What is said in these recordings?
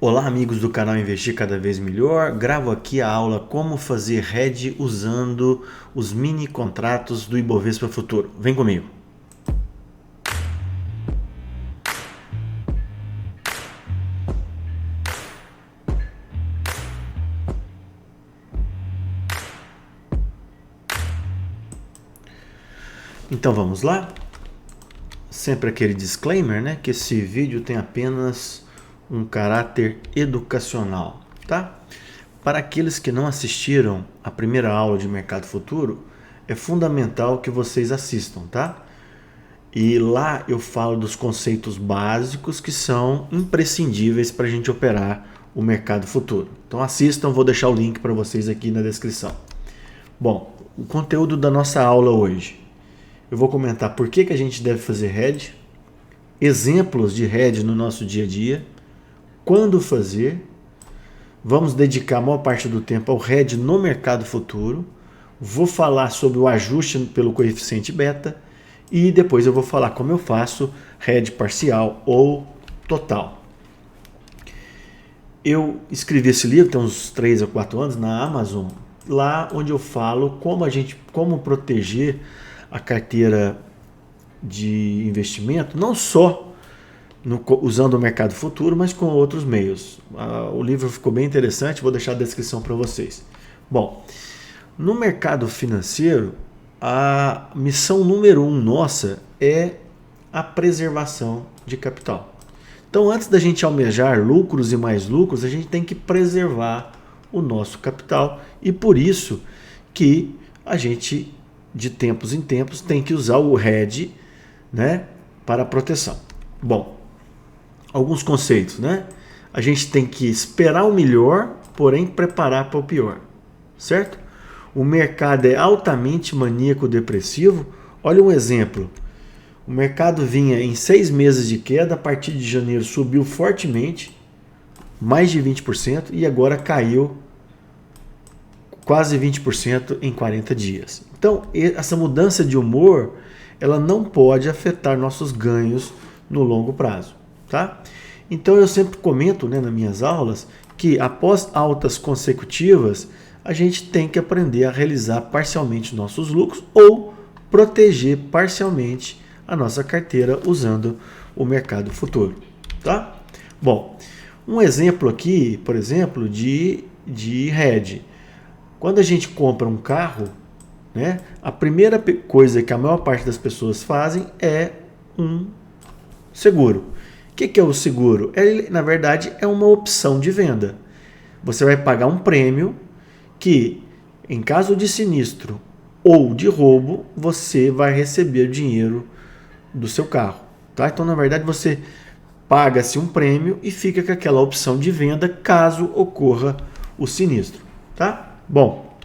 Olá amigos do canal Investir Cada Vez Melhor, gravo aqui a aula como fazer hedge usando os mini contratos do Ibovespa Futuro. Vem comigo. Então vamos lá? Sempre aquele disclaimer, né? Que esse vídeo tem apenas um caráter educacional, tá? Para aqueles que não assistiram a primeira aula de mercado futuro, é fundamental que vocês assistam, tá? E lá eu falo dos conceitos básicos que são imprescindíveis para a gente operar o mercado futuro. Então assistam, vou deixar o link para vocês aqui na descrição. Bom, o conteúdo da nossa aula hoje. Eu vou comentar por que a gente deve fazer hedge, exemplos de hedge no nosso dia a dia, quando fazer, vamos dedicar a maior parte do tempo ao hedge no mercado futuro, vou falar sobre o ajuste pelo coeficiente beta e depois eu vou falar como eu faço hedge parcial ou total. Eu escrevi esse livro tem uns 3 ou 4 anos na Amazon, lá onde eu falo como proteger a carteira de investimento, não só usando o mercado futuro, mas com outros meios. O livro ficou bem interessante, vou deixar a descrição para vocês. Bom, no mercado financeiro, a missão número 1 nossa é a preservação de capital. Então, antes da gente almejar lucros e mais lucros, a gente tem que preservar o nosso capital e por isso que a gente de tempos em tempos tem que usar o hedge, né, para proteção. Bom, alguns conceitos, né? A gente tem que esperar o melhor, porém preparar para o pior, certo? O mercado é altamente maníaco-depressivo. Olha um exemplo. O mercado vinha em 6 meses de queda, a partir de janeiro subiu fortemente, mais de 20%, e agora caiu quase 20% em 40 dias. Então, essa mudança de humor, ela não pode afetar nossos ganhos no longo prazo, tá? Então, eu sempre comento, né, nas minhas aulas que após altas consecutivas, a gente tem que aprender a realizar parcialmente nossos lucros ou proteger parcialmente a nossa carteira usando o mercado futuro, tá? Bom, um exemplo aqui, por exemplo, de hedge. Quando a gente compra um carro, né, a primeira coisa que a maior parte das pessoas fazem é um seguro. O que é o seguro? Ele, na verdade, é uma opção de venda. Você vai pagar um prêmio que, em caso de sinistro ou de roubo, você vai receber dinheiro do seu carro. Tá? Então, na verdade, você paga-se um prêmio e fica com aquela opção de venda caso ocorra o sinistro. Tá? Bom,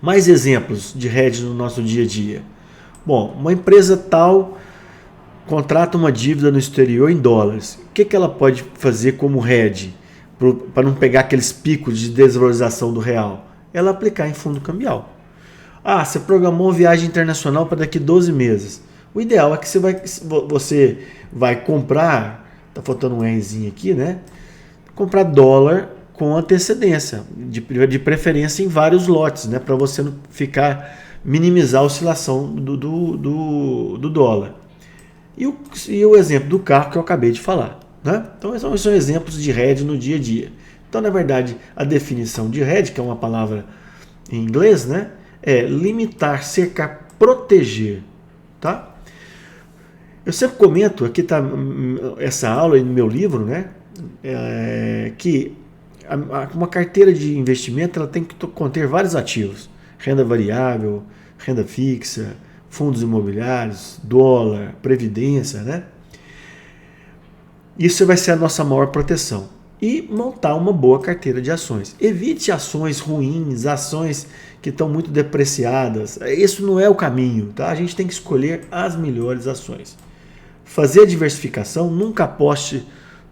mais exemplos de hedge no nosso dia a dia. Bom, uma empresa tal contrata uma dívida no exterior em dólares. O que ela pode fazer como hedge para não pegar aqueles picos de desvalorização do real? Ela aplicar em fundo cambial. Ah, você programou uma viagem internacional para daqui 12 meses. O ideal é que você vai comprar, tá faltando um Rzinho aqui, né? Comprar dólar com antecedência, de preferência em vários lotes, né, para você não minimizar a oscilação do dólar. E o exemplo do carro que eu acabei de falar. Né? Então, esses são exemplos de hedge no dia a dia. Então, na verdade, a definição de hedge, que é uma palavra em inglês, né, é limitar, cercar, proteger. Tá? Eu sempre comento, aqui está essa aula no meu livro, né, que uma carteira de investimento ela tem que conter vários ativos. Renda variável, renda fixa, fundos imobiliários, dólar, previdência, né? Isso vai ser a nossa maior proteção. E montar uma boa carteira de ações. Evite ações ruins, ações que estão muito depreciadas. Isso não é o caminho, tá? A gente tem que escolher as melhores ações. Fazer a diversificação, nunca aposte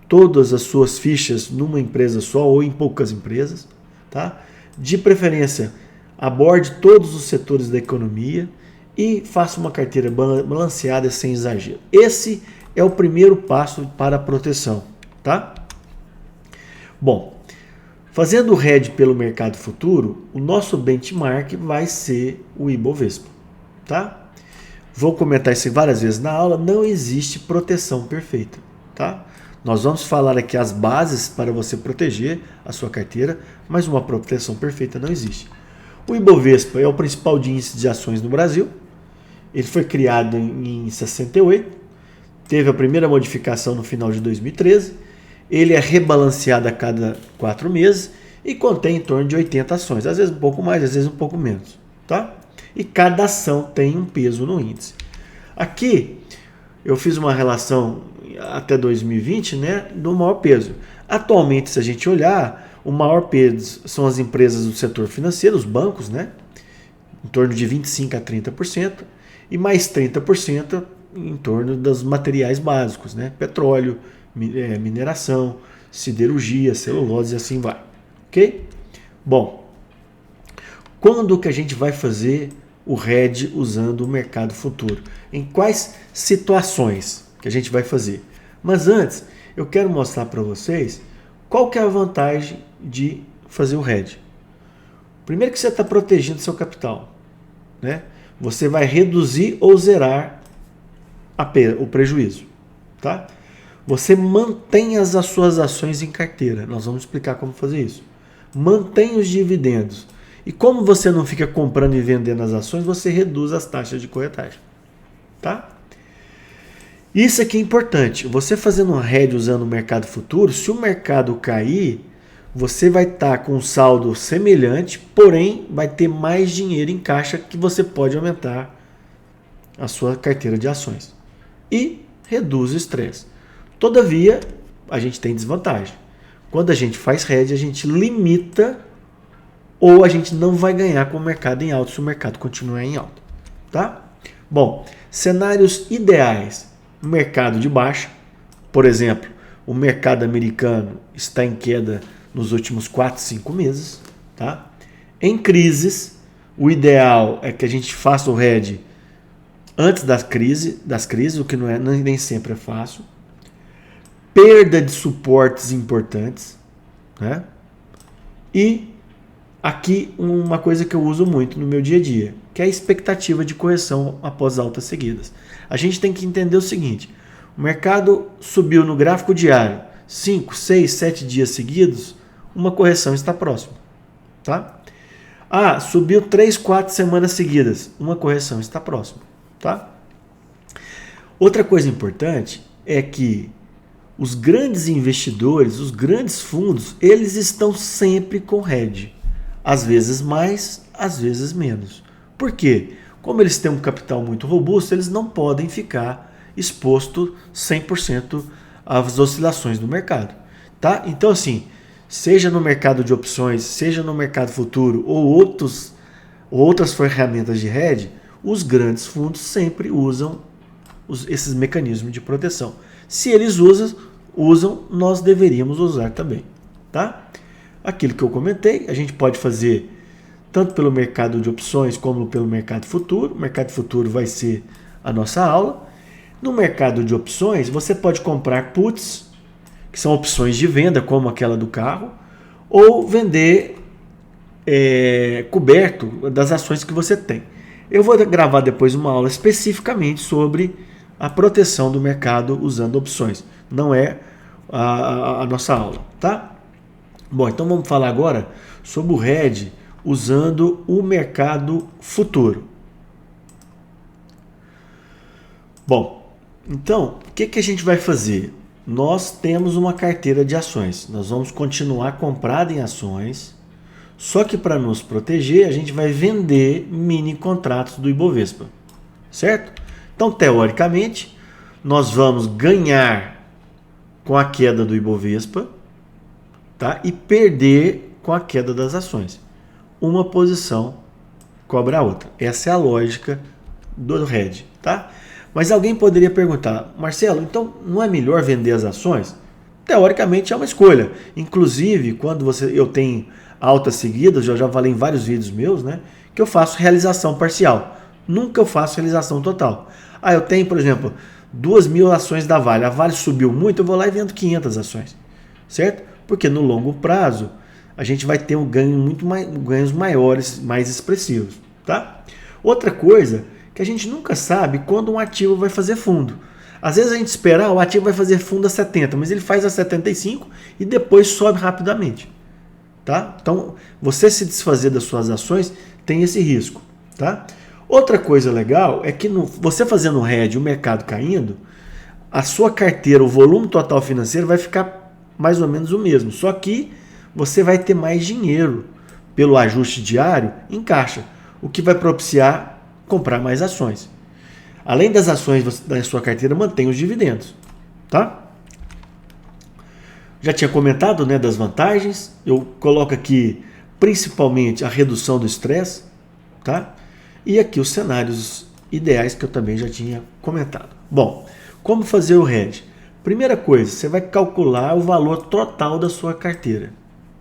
todas as suas fichas numa empresa só ou em poucas empresas, tá? De preferência, aborde todos os setores da economia e faça uma carteira balanceada sem exagero. Esse é o primeiro passo para a proteção, tá? Bom, fazendo o hedge pelo mercado futuro, o nosso benchmark vai ser o Ibovespa, tá? Vou comentar isso várias vezes na aula, não existe proteção perfeita, tá? Nós vamos falar aqui as bases para você proteger a sua carteira, mas uma proteção perfeita não existe. O Ibovespa é o principal índice de ações no Brasil. Ele foi criado em 68, teve a primeira modificação no final de 2013. Ele é rebalanceado a cada 4 meses e contém em torno de 80 ações, às vezes um pouco mais, às vezes um pouco menos, tá? E cada ação tem um peso no índice. Aqui eu fiz uma relação até 2020, né, do maior peso. Atualmente, se a gente olhar, o maior peso são as empresas do setor financeiro, os bancos, né, em torno de 25% a 30%, e mais 30% em torno dos materiais básicos, né, petróleo, mineração, siderurgia, celulose e assim vai. Ok? Bom, quando que a gente vai fazer o hedge usando o mercado futuro? Em quais situações que a gente vai fazer? Mas antes, eu quero mostrar para vocês qual que é a vantagem de fazer o hedge. Primeiro que você está protegendo seu capital, né? Você vai reduzir ou zerar o prejuízo, tá? Você mantém as suas ações em carteira. Nós vamos explicar como fazer isso. Mantém os dividendos. E como você não fica comprando e vendendo as ações, você reduz as taxas de corretagem, tá? Isso aqui é importante. Você fazendo um hedge usando o mercado futuro, se o mercado cair, você vai estar com um saldo semelhante, porém vai ter mais dinheiro em caixa que você pode aumentar a sua carteira de ações. E reduz o estresse. Todavia, a gente tem desvantagem. Quando a gente faz hedge, a gente limita ou a gente não vai ganhar com o mercado em alta se o mercado continuar em alta, tá? Bom, cenários ideais. Mercado de baixa, por exemplo, o mercado americano está em queda nos últimos 4, 5 meses, tá? Em crises, o ideal é que a gente faça o hedge antes das crises, o que não é, nem sempre é fácil. Perda de suportes importantes, né? E aqui uma coisa que eu uso muito no meu dia a dia, que é a expectativa de correção após altas seguidas. A gente tem que entender o seguinte, o mercado subiu no gráfico diário 5, 6, 7 dias seguidos, uma correção está próxima, tá? Ah, subiu 3, 4 semanas seguidas, uma correção está próxima, tá? Outra coisa importante é que os grandes investidores, os grandes fundos, eles estão sempre com hedge. Às vezes mais, às vezes menos. Por quê? Como eles têm um capital muito robusto, eles não podem ficar exposto 100% às oscilações do mercado, tá? Então assim, seja no mercado de opções, seja no mercado futuro ou outras ferramentas de hedge, os grandes fundos sempre usam esses mecanismos de proteção. Se eles usam, nós deveríamos usar também, tá? Aquilo que eu comentei, a gente pode fazer tanto pelo mercado de opções como pelo mercado futuro. O mercado futuro vai ser a nossa aula. No mercado de opções, você pode comprar puts, que são opções de venda, como aquela do carro, ou vender coberto das ações que você tem. Eu vou gravar depois uma aula especificamente sobre a proteção do mercado usando opções. Não é a nossa aula, tá? Bom, então vamos falar agora sobre o hedge usando o mercado futuro. Bom, então, o que a gente vai fazer? Nós temos uma carteira de ações. Nós vamos continuar comprado em ações, só que para nos proteger, a gente vai vender mini contratos do Ibovespa, certo? Então, teoricamente, nós vamos ganhar com a queda do Ibovespa, tá? E perder com a queda das ações. Uma posição cobra a outra. Essa é a lógica do hedge, tá? Mas alguém poderia perguntar, Marcelo, então não é melhor vender as ações? Teoricamente é uma escolha. Inclusive, quando eu tenho altas seguidas, eu já falei em vários vídeos meus, né? Que eu faço realização parcial. Nunca eu faço realização total. Ah, eu tenho, por exemplo, 2.000 ações da Vale. A Vale subiu muito, eu vou lá e vendo 500 ações. Certo? Porque no longo prazo a gente vai ter ganhos maiores, mais expressivos, tá? Outra coisa que a gente nunca sabe quando um ativo vai fazer fundo. Às vezes a gente espera, o ativo vai fazer fundo a 70, mas ele faz a 75 e depois sobe rapidamente, tá? Então, você se desfazer das suas ações tem esse risco, tá? Outra coisa legal é que você fazendo um hedge, o mercado caindo, a sua carteira, o volume total financeiro vai ficar mais ou menos o mesmo, só que você vai ter mais dinheiro pelo ajuste diário em caixa, o que vai propiciar comprar mais ações. Além das ações da sua carteira, mantém os dividendos, tá? Já tinha comentado, né, das vantagens. Eu coloco aqui principalmente a redução do estresse, tá? E aqui os cenários ideais que eu também já tinha comentado. Bom, como fazer o hedge? Primeira coisa, você vai calcular o valor total da sua carteira,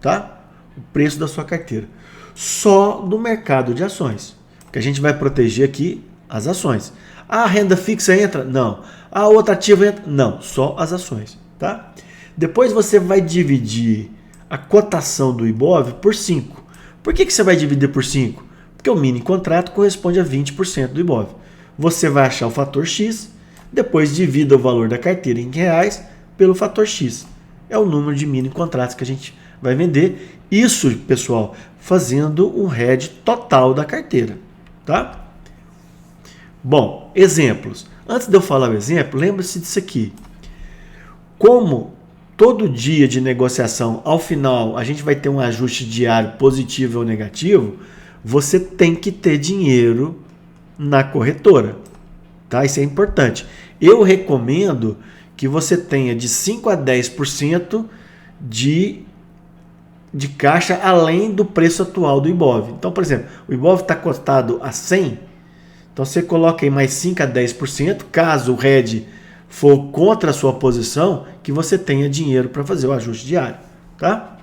tá? O preço da sua carteira. Só do mercado de ações, que a gente vai proteger aqui as ações. A renda fixa entra? Não. A outra ativa entra? Não. Só as ações, tá? Depois você vai dividir a cotação do Ibov por 5. Por que você vai dividir por 5? Porque o mini contrato corresponde a 20% do Ibov. Você vai achar o fator X, depois divida o valor da carteira em reais pelo fator X. É o número de mini contratos que a gente vai vender. Isso, pessoal, fazendo um hedge total da carteira, tá? Bom, exemplos. Antes de eu falar o exemplo, lembre-se disso aqui. Como todo dia de negociação, ao final, a gente vai ter um ajuste diário positivo ou negativo, você tem que ter dinheiro na corretora, tá? Isso é importante. Eu recomendo que você tenha de 5 a 10% de caixa além do preço atual do Ibov. Então, por exemplo, o Ibov está cotado a 100, então você coloca aí mais 5 a 10%, caso o hedge for contra a sua posição, que você tenha dinheiro para fazer o ajuste diário, tá?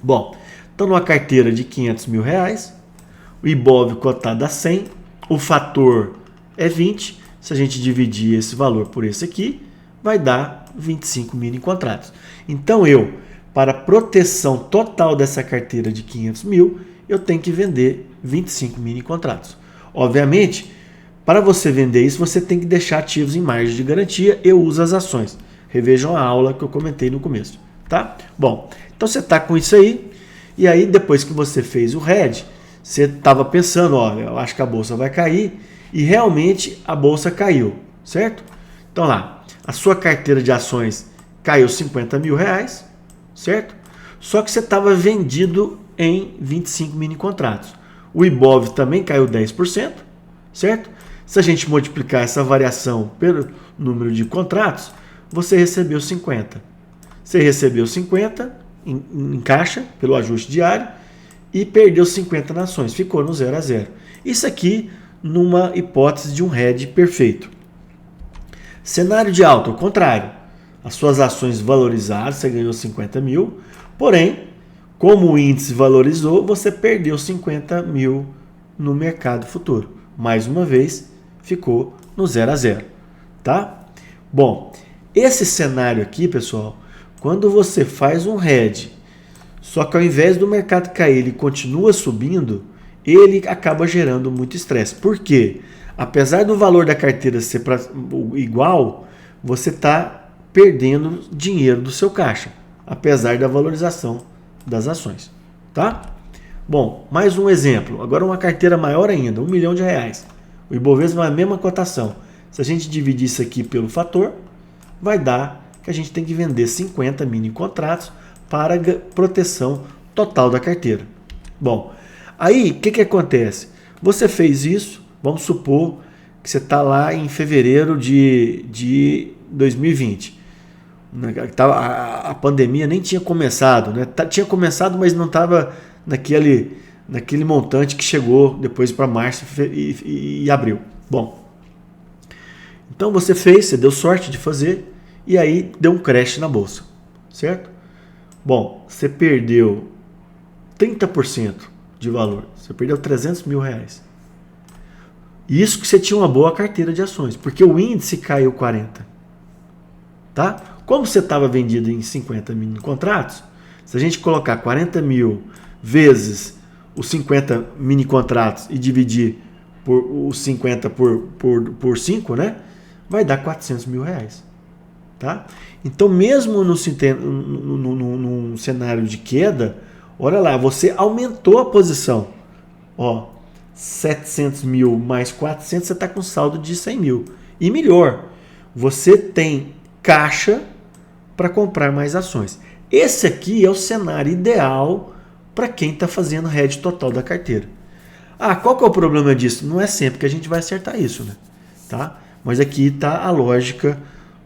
Bom, então numa carteira de 500 mil reais, o Ibov cotado a 100, o fator é 20, se a gente dividir esse valor por esse aqui, vai dar 25 mini contratos. Então para proteção total dessa carteira de 500 mil, eu tenho que vender 25 mini contratos. Obviamente, para você vender isso, você tem que deixar ativos em margem de garantia. Eu uso as ações. Revejam a aula que eu comentei no começo, tá? Bom, então você está com isso aí, e aí depois que você fez o hedge, você estava pensando, eu acho que a bolsa vai cair, e realmente a bolsa caiu, certo? Então lá, a sua carteira de ações caiu 50 mil reais, certo? Só que você estava vendido em 25 mini contratos. O Ibov também caiu 10%, certo? Se a gente multiplicar essa variação pelo número de contratos, você recebeu 50. Você recebeu 50 em caixa, pelo ajuste diário, e perdeu 50 nas ações. Ficou no 0 a 0. Isso aqui numa hipótese de um hedge perfeito. Cenário de alta, ao contrário. As suas ações valorizaram, você ganhou 50 mil, porém, como o índice valorizou, você perdeu 50 mil no mercado futuro. Mais uma vez, ficou no 0 a 0, tá? Bom, esse cenário aqui, pessoal, quando você faz um hedge, só que ao invés do mercado cair, ele continua subindo, ele acaba gerando muito estresse. Por quê? Apesar do valor da carteira ser igual, você está perdendo dinheiro do seu caixa, apesar da valorização das ações, tá? Bom, mais um exemplo. Agora uma carteira maior ainda, R$1 milhão. O Ibovespa é a mesma cotação. Se a gente dividir isso aqui pelo fator, vai dar que a gente tem que vender 50 mini contratos para proteção total da carteira. Bom, aí o que acontece? Você fez isso, vamos supor que você está lá em fevereiro de 2020. A pandemia nem tinha começado, né? Tinha começado, mas não estava naquele montante que chegou depois para março e abril. Bom, então você deu sorte de fazer, e aí deu um crash na bolsa, certo? Bom, você perdeu 30% de valor, você perdeu 300 mil reais. Isso que você tinha uma boa carteira de ações, porque o índice caiu 40%, tá? Como você estava vendido em 50 mini contratos, Se a gente colocar 40 mil vezes os 50 mini contratos e dividir por os 50 por 5, né? Vai dar 400 mil reais. Tá? Então, mesmo num cenário de queda, olha lá, você aumentou a posição. Ó, 700 mil mais 400, você está com saldo de 100 mil. E melhor, você tem caixa para comprar mais ações. Esse aqui é o cenário ideal para quem está fazendo hedge total da carteira. Ah, qual que é o problema disso? Não é sempre que a gente vai acertar isso, né? Tá? Mas aqui está a lógica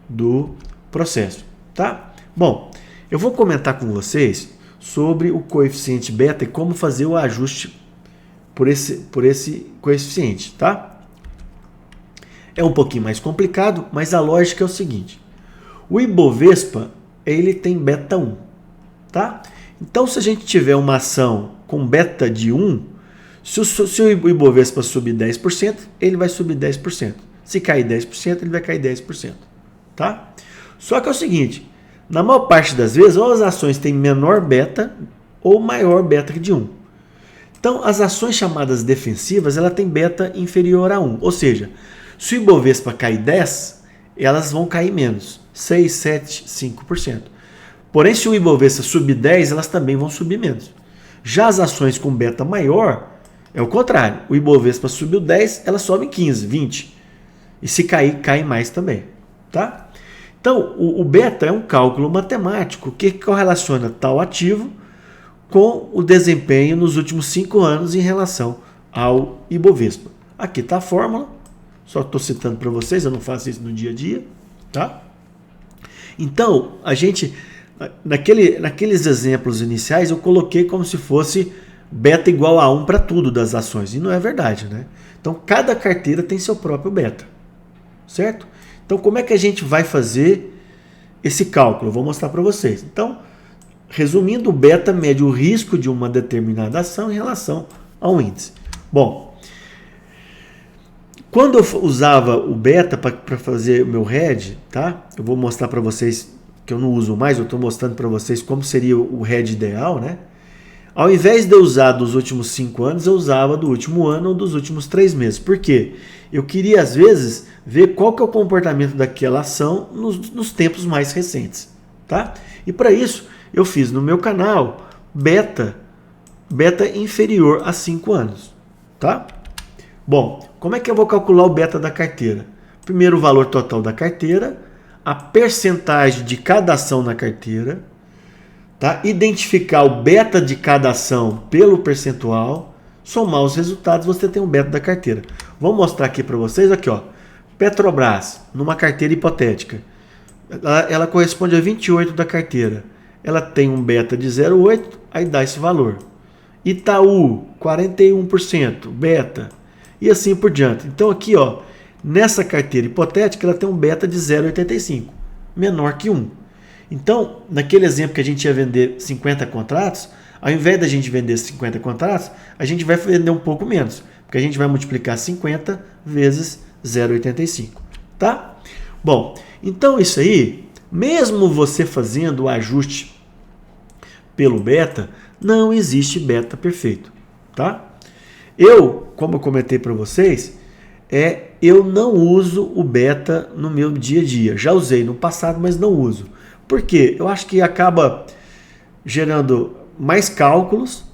do processo, tá? Bom, eu vou comentar com vocês sobre o coeficiente beta e como fazer o ajuste por esse coeficiente, tá? É um pouquinho mais complicado, mas a lógica é o seguinte. O Ibovespa, ele tem beta 1, tá? Então, se a gente tiver uma ação com beta de 1, se o Ibovespa subir 10%, ele vai subir 10%. Se cair 10%, ele vai cair 10%, tá? Só que é o seguinte, na maior parte das vezes, ou as ações têm menor beta ou maior beta que de 1. Então, as ações chamadas defensivas, ela tem beta inferior a 1. Ou seja, se o Ibovespa cair 10, elas vão cair menos, 6, 7, 5%. Porém, se o Ibovespa subir 10, elas também vão subir menos. Já as ações com beta maior, é o contrário. O Ibovespa subiu 10, elas sobem 15, 20. E se cair, cai mais também, tá? Então, o beta é um cálculo matemático que correlaciona tal ativo com o desempenho nos últimos 5 anos em relação ao Ibovespa. Aqui está a fórmula, só estou citando para vocês, eu não faço isso no dia a dia, tá? Então, a gente, naqueles exemplos iniciais, eu coloquei como se fosse beta igual a 1 para tudo das ações, e não é verdade, né? Então, cada carteira tem seu próprio beta, certo? Então, como é que a gente vai fazer esse cálculo? Eu vou mostrar para vocês. Então, resumindo, o beta mede o risco de uma determinada ação em relação ao índice. Bom, quando eu usava o beta para fazer o meu hedge, tá? Eu vou mostrar para vocês que eu não uso mais, eu estou mostrando para vocês como seria o hedge ideal, né? Ao invés de eu usar dos últimos 5 anos, eu usava do último ano ou dos últimos 3 meses. Por quê? Eu queria, às vezes, ver qual que é o comportamento daquela ação nos tempos mais recentes, tá? E para isso, eu fiz no meu canal beta inferior a 5 anos, tá? Bom, como é que eu vou calcular o beta da carteira? Primeiro, o valor total da carteira, a percentagem de cada ação na carteira, tá? Identificar o beta de cada ação pelo percentual, somar os resultados, você tem um beta da carteira. Vou mostrar aqui para vocês, aqui ó, Petrobras, numa carteira hipotética, ela corresponde a 28 da carteira. Ela tem um beta de 0,8, aí dá esse valor. Itaú, 41%, beta, e assim por diante. Então aqui, ó, nessa carteira hipotética, ela tem um beta de 0,85, menor que 1. Então, naquele exemplo que a gente ia vender 50 contratos, ao invés da gente vender 50 contratos, a gente vai vender um pouco menos, porque a gente vai multiplicar 50 vezes 0,85, tá? Bom, então isso aí, mesmo você fazendo o ajuste pelo beta, não existe beta perfeito, tá? Eu, como eu comentei para vocês, eu não uso o beta no meu dia a dia. Já usei no passado, mas não uso. Por quê? Eu acho que acaba gerando mais cálculos,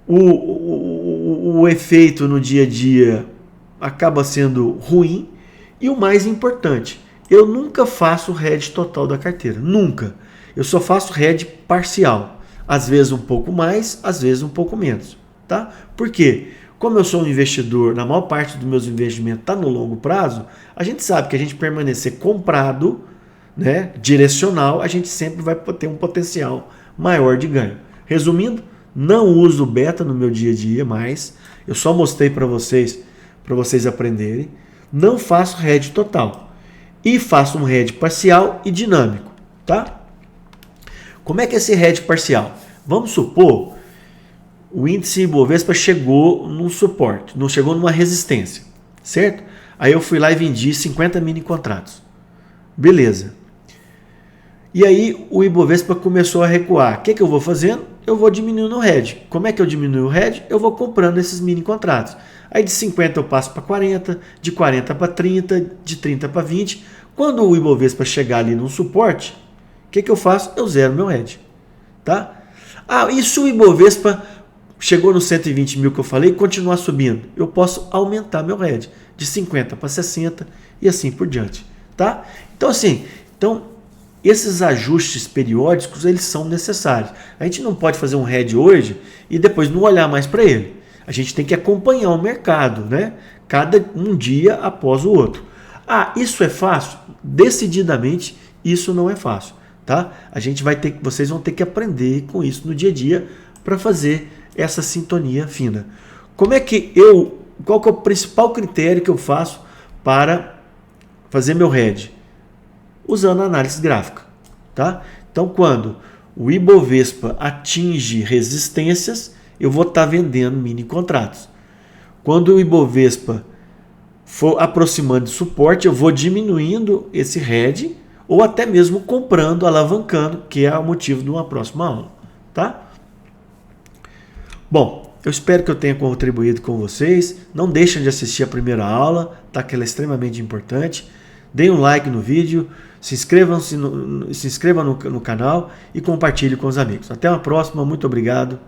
o efeito no dia a dia acaba sendo ruim e o mais importante, eu nunca faço hedge total da carteira, nunca. Eu só faço hedge parcial, às vezes um pouco mais, às vezes um pouco menos, tá? Por quê? Como eu sou um investidor, na maior parte dos meus investimentos está no longo prazo, a gente sabe que a gente permanecer comprado, né, direcional, a gente sempre vai ter um potencial maior de ganho. Resumindo, não uso beta no meu dia a dia mais, eu só mostrei para vocês aprenderem. Não faço hedge total e faço um hedge parcial e dinâmico, tá? Como é que é esse hedge parcial? Vamos supor o índice Ibovespa chegou num suporte, não chegou numa resistência, certo? Aí eu fui lá e vendi 50 mini contratos. Beleza. E aí o Ibovespa começou a recuar. O que eu vou fazendo? Eu vou diminuindo o hedge. Como é que eu diminuo o hedge? Eu vou comprando esses mini contratos. Aí de 50 eu passo para 40, de 40 para 30, de 30 para 20. Quando o Ibovespa chegar ali num suporte, o que eu faço? Eu zero meu hedge. Tá? E se o Ibovespa chegou nos 120 mil que eu falei e continuar subindo? Eu posso aumentar meu hedge de 50 para 60 e assim por diante. Tá? Então assim, esses ajustes periódicos, eles são necessários. A gente não pode fazer um hedge hoje e depois não olhar mais para ele. A gente tem que acompanhar o mercado, né? Um dia após o outro. Isso é fácil? Decididamente, isso não é fácil, tá? Vocês vão ter que aprender com isso no dia a dia para fazer essa sintonia fina. Qual que é o principal critério que eu faço para fazer meu hedge? Usando a análise gráfica, tá? Então, quando o Ibovespa atinge resistências, eu vou estar vendendo mini contratos. Quando o Ibovespa for aproximando de suporte, eu vou diminuindo esse hedge ou até mesmo comprando, alavancando, que é o motivo de uma próxima aula, tá? Bom, eu espero que eu tenha contribuído com vocês. Não deixem de assistir a primeira aula, tá? Que ela é extremamente importante. Deem um like no vídeo, se inscrevam no canal e compartilhe com os amigos. Até uma próxima, muito obrigado.